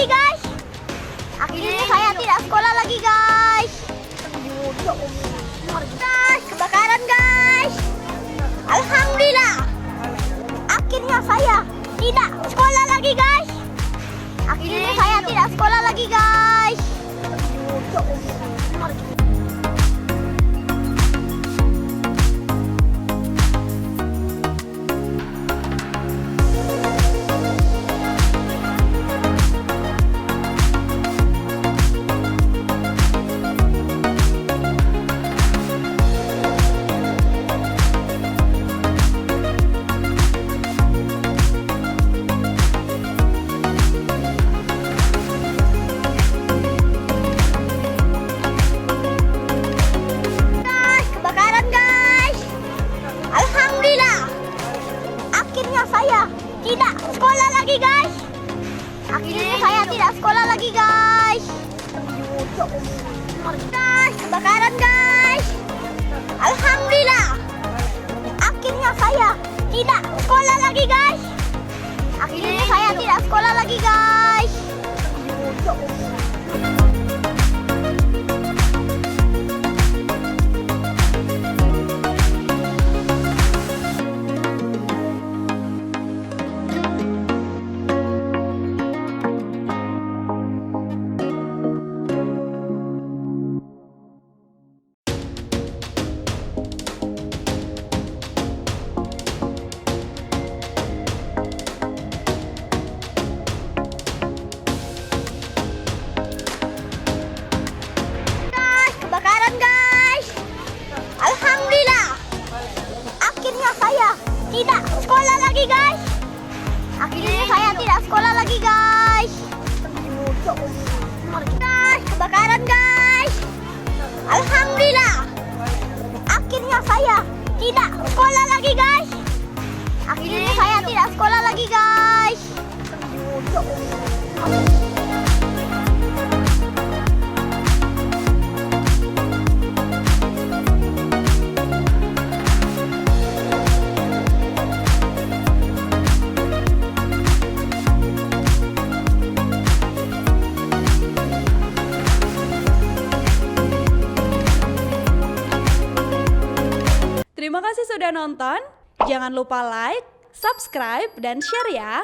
lagi guys. Akhirnya saya tidak sekolah lagi guys. Guys, kebakaran guys. Alhamdulillah. Akhirnya saya tidak sekolah lagi guys. Akhirnya saya tidak sekolah lagi guys. Akhirnya saya tidak sekolah lagi guys. Akhirnya saya tidak sekolah lagi guys. Guys, kebakaran guys. Alhamdulillah. Akhirnya saya tidak sekolah lagi guys. Akhirnya saya tidak sekolah lagi guys. Tidak sekolah lagi guys. Akhirnya saya tidak sekolah lagi guys. Guys, kebakaran guys. Alhamdulillah. Akhirnya saya tidak sekolah lagi guys. Akhirnya saya tidak sekolah lagi guys. Terima kasih sudah nonton. Jangan lupa like, subscribe, dan share ya.